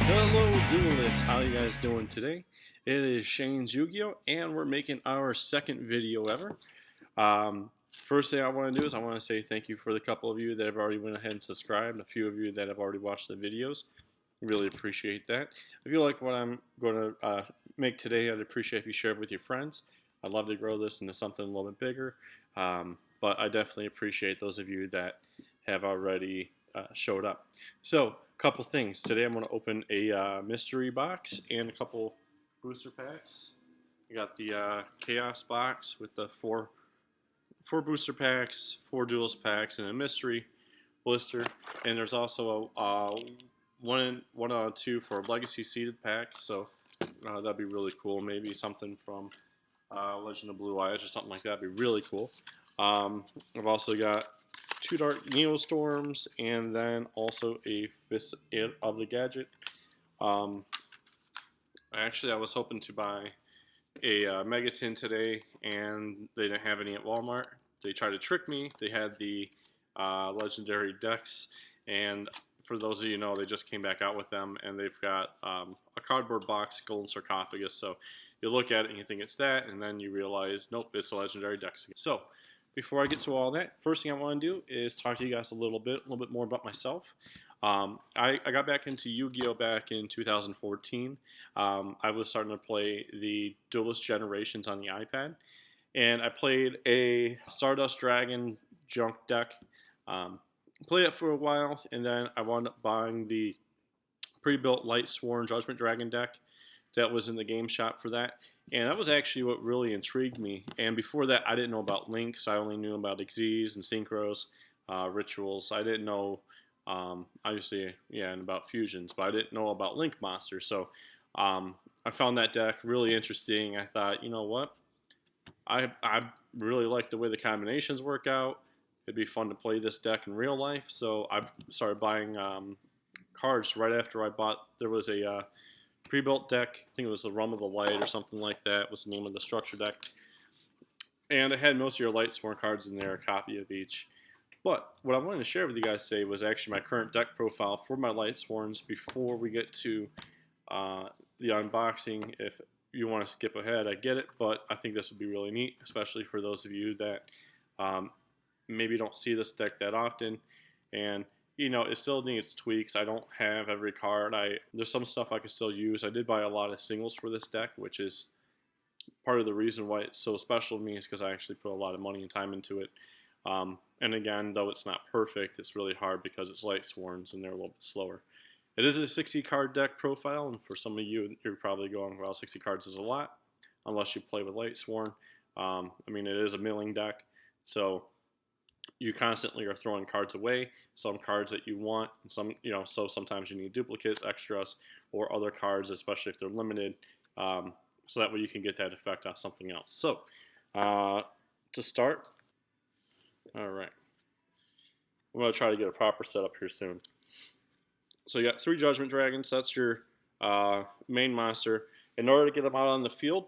Hello Duelists, how you guys doing today? It is Shane's Yu-Gi-Oh! And we're making our second video ever. First thing I want to do is I want to say thank you for the couple of you that have already went ahead and subscribed, a few of you that have already watched the videos. Really appreciate that. If you like what I'm going to make today, I'd appreciate if you share it with your friends. I'd love to grow this into something a little bit bigger, but I definitely appreciate those of you that have already showed up. So, a couple things. Today I'm going to open a mystery box and a couple booster packs. I got the Chaos box with the four booster packs, four duels packs, and a mystery blister. And there's also a one out of two for Legacy seeded pack. So that'd be really cool. Maybe something from Legend of Blue Eyes or something like that. Would be really cool. I've also got two Dark Neostorms and then also a Fist of the Gadget. Actually, I was hoping to buy a Megaton today, and they didn't have any at Walmart. They tried to trick me. They had the legendary decks, and for those of you who know, they just came back out with them, and they've got a cardboard box, golden sarcophagus. So you look at it and you think it's that, and then you realize, nope, it's the legendary decks. So before I get to all that, first thing I want to do is talk to you guys a little bit more about myself. I got back into Yu-Gi-Oh! Back in 2014. I was starting to play the Duelist Generations on the iPad, and I played a Stardust Dragon junk deck. Played it for a while, and then I wound up buying the pre-built Light Sworn Judgment Dragon deck that was in the game shop for that. And that was actually what really intrigued me. And before that, I didn't know about links. I only knew about Xyz and synchros, rituals. I didn't know, obviously, and about fusions, but I didn't know about link monsters. So I found that deck really interesting. I thought, you know what? I really like the way the combinations work out. It'd be fun to play this deck in real life. So I started buying cards right after I bought. There was a pre-built deck. I think it was the Realm of the Light or something like that was the name of the structure deck. And it had most of your Light Sworn cards in there, a copy of each. But what I wanted to share with you guys today was actually my current deck profile for my Light Sworns before we get to the unboxing. If you want to skip ahead, I get it, but I think this would be really neat, especially for those of you that maybe don't see this deck that often. And it still needs tweaks. I don't have every card. There's some stuff I can still use. I did buy a lot of singles for this deck, which is part of the reason why it's so special to me is because I actually put a lot of money and time into it. And again, though it's not perfect, it's really hard because it's Light Sworns and they're a little bit slower. It is a 60 card deck profile, and for some of you, you're probably going, well, 60 cards is a lot, unless you play with Light Sworn. I mean, it is a milling deck, so you constantly are throwing cards away, some cards that you want, and so sometimes you need duplicates, extras, or other cards, especially if they're limited, so that way you can get that effect off something else. So, to start, all right, I'm going to try to get a proper setup here soon. So you got 3 Judgment Dragons, that's your main monster. In order to get them out on the field,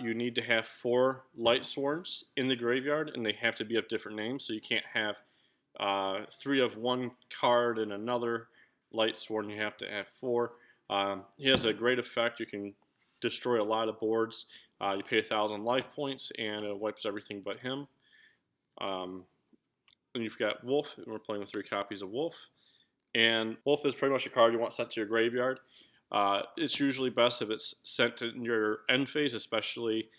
you need to have 4 Light Sworns in the graveyard, and they have to be of different names, so you can't have 3 of one card and another Light Sworn. You have to have 4. He has a great effect. You can destroy a lot of boards. You pay 1,000 life points, and it wipes everything but him. And you've got Wolf, and we're playing with 3 copies of Wolf. And Wolf is pretty much a card you want sent to your graveyard. It's usually best if it's sent in your end phase, especially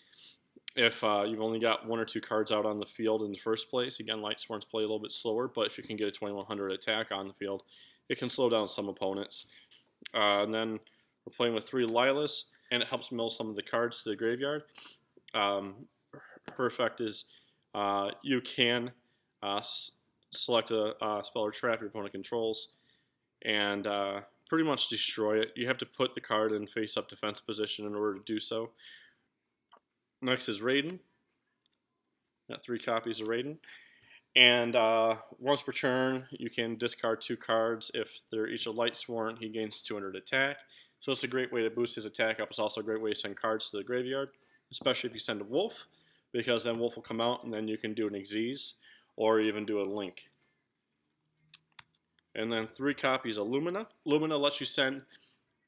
if you've only got 1 or 2 cards out on the field in the first place. Again, Light Sworns play a little bit slower, but if you can get a 2100 attack on the field, it can slow down some opponents. And then we're playing with 3 Lilas, and it helps mill some of the cards to the graveyard. Her effect is you can select a spell or trap your opponent controls, and pretty much destroy it. You have to put the card in face-up defense position in order to do so. Next is Raiden. Got 3 copies of Raiden. And once per turn, you can discard 2 cards. If they're each a Light Sworn, he gains 200 attack. So it's a great way to boost his attack up. It's also a great way to send cards to the graveyard, especially if you send a Wolf, because then Wolf will come out, and then you can do an Xyz, or even do a Link. And then 3 copies of Lumina. Lumina lets you send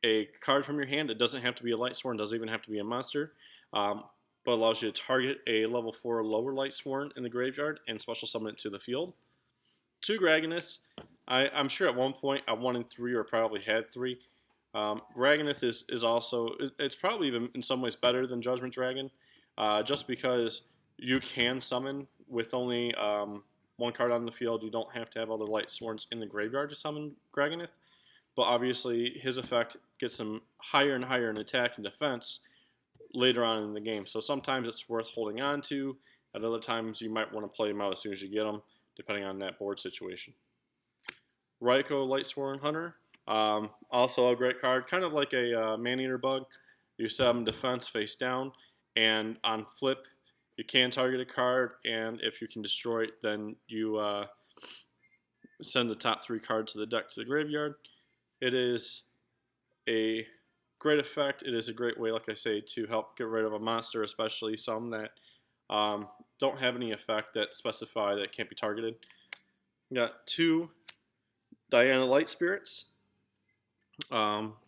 a card from your hand. It doesn't have to be a Lightsworn, doesn't even have to be a monster, but allows you to target a level 4 or lower Lightsworn in the graveyard and special summon it to the field. 2 Graganus. I'm sure at one point I wanted 3 or probably had 3. Graganith is also, it's probably even in some ways better than Judgment Dragon, just because you can summon with only 1 card on the field. You don't have to have other Lightsworns in the graveyard to summon Graganith, but obviously his effect gets him higher and higher in attack and defense later on in the game. So sometimes it's worth holding on to. At other times you might want to play him out as soon as you get him, depending on that board situation. Raikou Lightsworn Hunter. Also a great card, kind of like a Maneater Bug. You set him defense face down, and on flip, you can target a card, and if you can destroy it, then you send the top 3 cards of the deck to the graveyard. It is a great effect. It is a great way, like I say, to help get rid of a monster, especially some that don't have any effect that specify that can't be targeted. We got 2 Diana Light Spirits.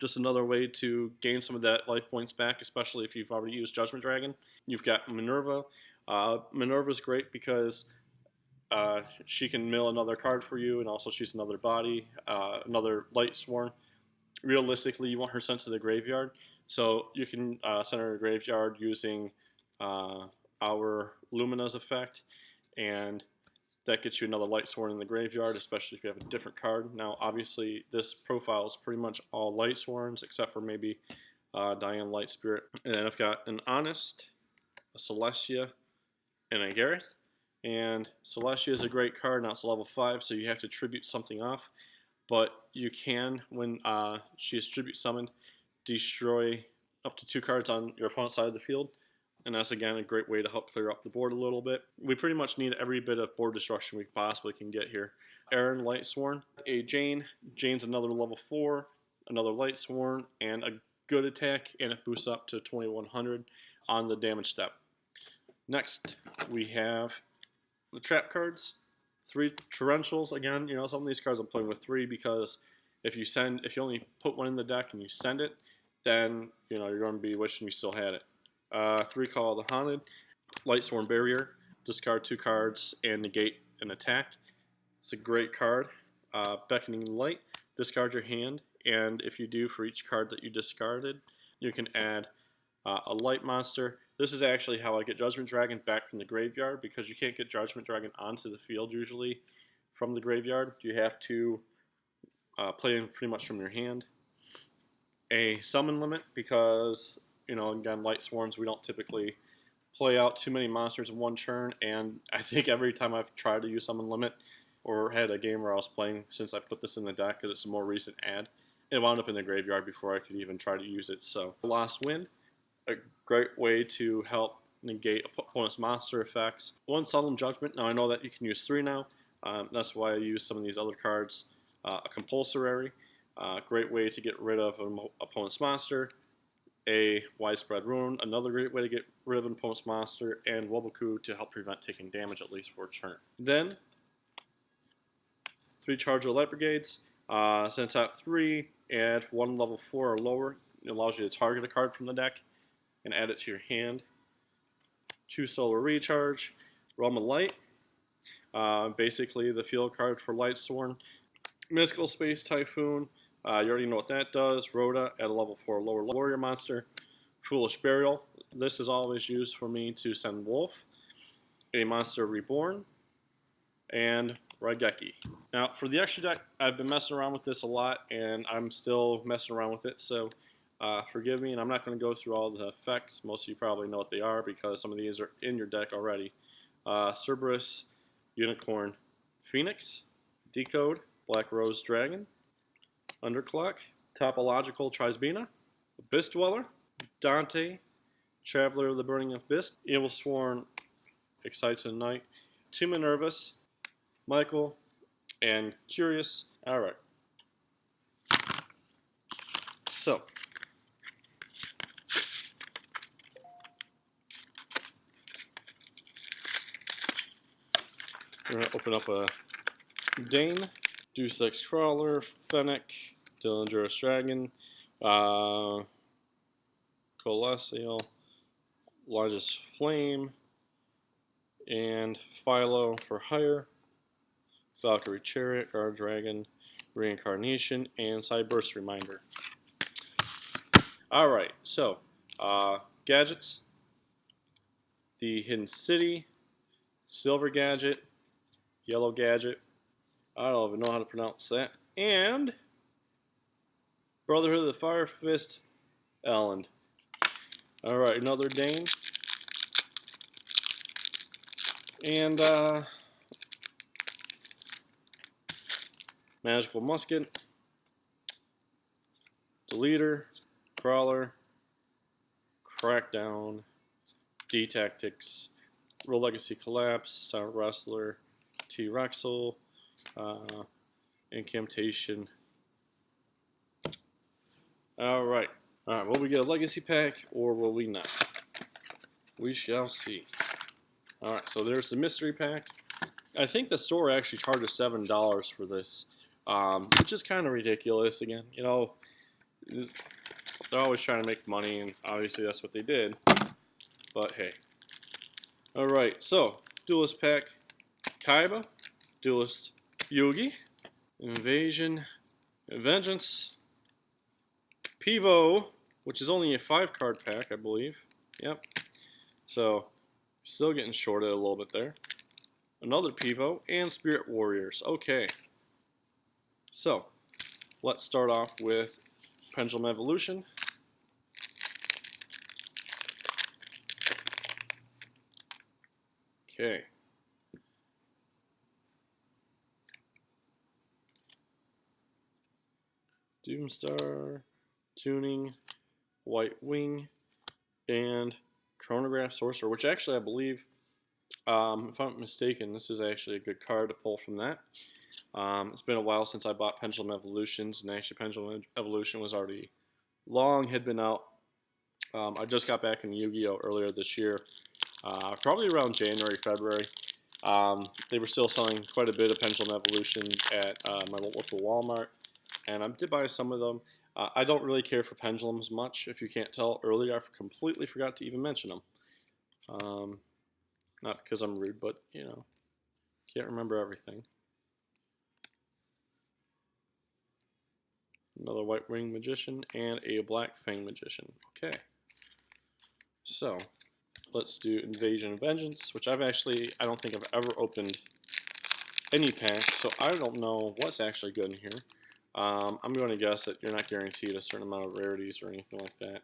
Just another way to gain some of that life points back, especially if you've already used Judgment Dragon. You've got Minerva. Minerva's great because she can mill another card for you, and also she's another body, another Lightsworn. Realistically, you want her sent to the graveyard, so you can send her to the graveyard using our Lumina's effect, and that gets you another Lightsworn in the graveyard, especially if you have a different card. Now, obviously, this profile is pretty much all Lightsworns, except for maybe Diana Light Spirit. And then I've got an Honest, a Celestia, and a Gareth. And Celestia is a great card. Now it's level 5, so you have to tribute something off. But you can, when she is tribute summoned, destroy up to 2 cards on your opponent's side of the field. And that's, again, a great way to help clear up the board a little bit. We pretty much need every bit of board destruction we possibly can get here. Aaron Lightsworn, a Jane. Jane's another level 4, another Lightsworn, and a good attack, and it boosts up to 2100 on the damage step. Next, we have the trap cards. 3 Torrentials. Again, you know, some of these cards I'm playing with 3 because if you only put 1 in the deck and you send it, then you know you're going to be wishing you still had it. 3 Call of the Haunted, Lightsworn Barrier, discard 2 cards and negate an attack. It's a great card. Beckoning Light, discard your hand, and if you do, for each card that you discarded, you can add a light monster. This is actually how I get Judgment Dragon back from the graveyard, because you can't get Judgment Dragon onto the field usually from the graveyard. You have to play him pretty much from your hand. A summon limit, because you know, again, Lightsworns, we don't typically play out too many monsters in one turn, and I think every time I've tried to use Summon Limit, or had a game where I was playing since I put this in the deck, because it's a more recent add, it wound up in the graveyard before I could even try to use it. So, Lost Wind, a great way to help negate opponent's monster effects. 1 Solemn Judgment, now I know that you can use 3 now, that's why I use some of these other cards. A Compulsory, great way to get rid of an opponent's monster. A Widespread Ruin, another great way to get rid of an opponent's monster, and Woboku to help prevent taking damage at least for a turn. Then, 3 Charger Light Brigades. Send top 3, add 1 level 4 or lower. It allows you to target a card from the deck and add it to your hand. 2 Solar Recharge, Realm of Light. Basically the field card for Lightsworn. Mystical Space Typhoon. You already know what that does. Rhoda at a level 4 lower warrior monster. Foolish Burial. This is always used for me to send Wolf. A Monster Reborn. And Raigeki. Now, for the extra deck, I've been messing around with this a lot, and I'm still messing around with it, so forgive me, and I'm not going to go through all the effects. Most of you probably know what they are, because some of these are in your deck already. Cerberus, Unicorn, Phoenix, Decode, Black Rose Dragon, Underclock, Topological Trisbena, Abyss Dweller, Dante, Traveler of the Burning Abyss, Evil Sworn, Excited Knight, 2 Minervas, Michael, and Curious. Alright. So, we're going to open up a Dane, Deus Ex Crawler, Fennec, Dillingerous Dragon, Colossal, Largest Flame, and Philo for Hire, Valkyrie Chariot, Guard Dragon, Reincarnation, and Cyberse Reminder. Alright, so, gadgets. The Hidden City, Silver Gadget, Yellow Gadget, I don't even know how to pronounce that, and Brotherhood of the Fire Fist, Elend. Alright, another Dane. And, Magical Musket, Deleter, Crawler, Crackdown, D-Tactics, World Legacy Collapse, Star Wrestler, T-Rexel, Incantation. Alright, will we get a Legacy Pack or will we not? We shall see. Alright, so there's the Mystery Pack. I think the store actually charges $7 for this, which is kind of ridiculous again. You know, they're always trying to make money, and obviously that's what they did. But hey. Alright, so, Duelist Pack, Kaiba, Duelist Yugi, Invasion, Vengeance, Pivo, which is only a 5-card pack, I believe. Yep. So, still getting shorted a little bit there. Another Pivo, and Spirit Warriors. Okay. So, let's start off with Pendulum Evolution. Okay. Doomstar, Tuning, White Wing, and Chronograph Sorcerer, which actually I believe, if I'm not mistaken, this is actually a good card to pull from that. It's been a while since I bought Pendulum Evolutions, and actually Pendulum Evolution was already had been out. I just got back in Yu-Gi-Oh! Earlier this year, probably around January, February. They were still selling quite a bit of Pendulum Evolution at my local Walmart, and I did buy some of them. I don't really care for pendulums much. If you can't tell, earlier I completely forgot to even mention them. Not because I'm rude, but, you know, can't remember everything. Another White Wing Magician and a Black Fang Magician. Okay. So, let's do Invasion and Vengeance, which I don't think I've ever opened any pack, so I don't know what's actually good in here. I'm going to guess that you're not guaranteed a certain amount of rarities or anything like that.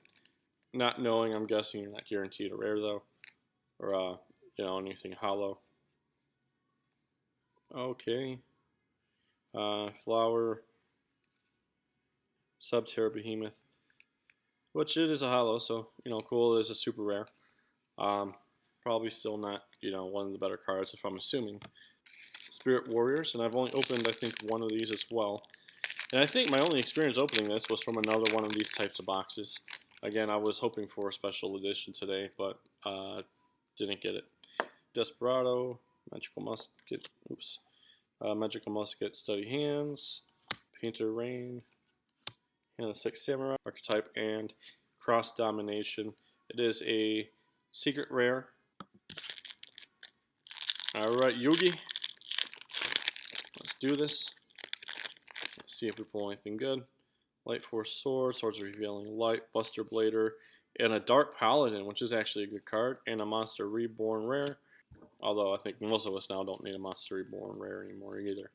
Not knowing, I'm guessing you're not guaranteed a rare, though. Or, you know, anything hollow. Okay. Flower. Subterra Behemoth. Which it is a hollow, so, you know, cool. It is a super rare. Probably still not, you know, one of the better cards, if I'm assuming. Spirit Warriors, and I've only opened, I think, one of these as well. And I think my only experience opening this was from another one of these types of boxes. Again, I was hoping for a special edition today, but didn't get it. Desperado, Magical Musket, Magical Musket, Steady Hands, Painter Rain, and the Six Samurai archetype, and Cross Domination. It is a secret rare. Alright, Yugi. Let's do this. Let's see if we pull anything good. Light Force Sword, Swords of Revealing Light, Buster Blader, and a Dark Paladin, which is actually a good card, and a Monster Reborn rare. Although I think most of us now don't need a Monster Reborn rare anymore either.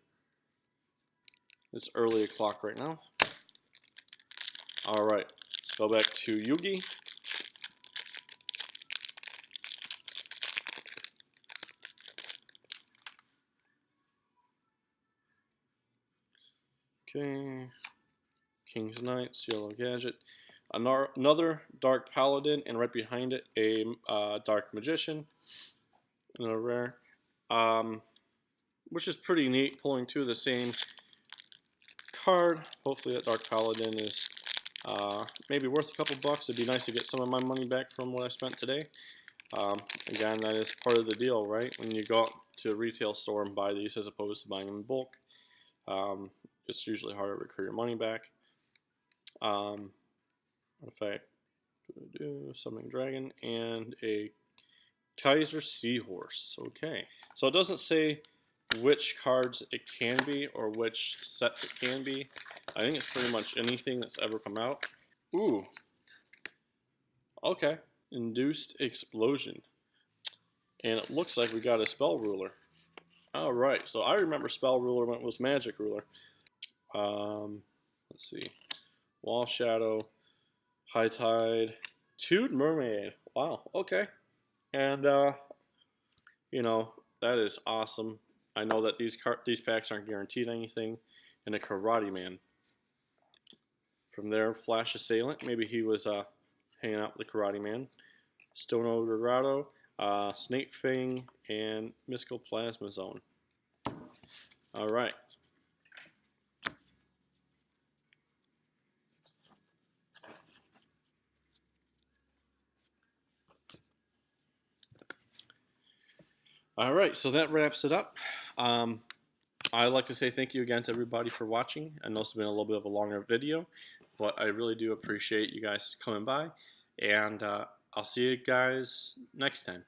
It's early o'clock right now. Alright, let's go back to Yugi. Okay, King's Knights, Yellow Gadget, another Dark Paladin, and right behind it a Dark Magician, another rare, which is pretty neat, pulling two of the same card. Hopefully that Dark Paladin is maybe worth a couple bucks. It'd be nice to get some of my money back from what I spent today. Again, that is part of the deal, right? When you go out to a retail store and buy these as opposed to buying them in bulk, it's usually harder to recoup your money back. Artifact, Summoning Dragon, and a Kaiser Seahorse. Okay, so it doesn't say which cards it can be or which sets it can be. I think it's pretty much anything that's ever come out. Ooh. Okay. Induced Explosion. And it looks like we got a Spell Ruler. Alright, so I remember Spell Ruler when it was Magic Ruler. Let's see. Wall Shadow, High Tide, Toad Mermaid. Wow, okay. And, you know, that is awesome. I know that these packs aren't guaranteed anything. And a Karate Man. From there, Flash Assailant. Maybe he was hanging out with the Karate Man. Stone Ogre Grotto, Snake Fang, and Mystical Plasma Zone. Alright. Alright, so that wraps it up. I'd like to say thank you again to everybody for watching. I know it's been a little bit of a longer video, but I really do appreciate you guys coming by. And I'll see you guys next time.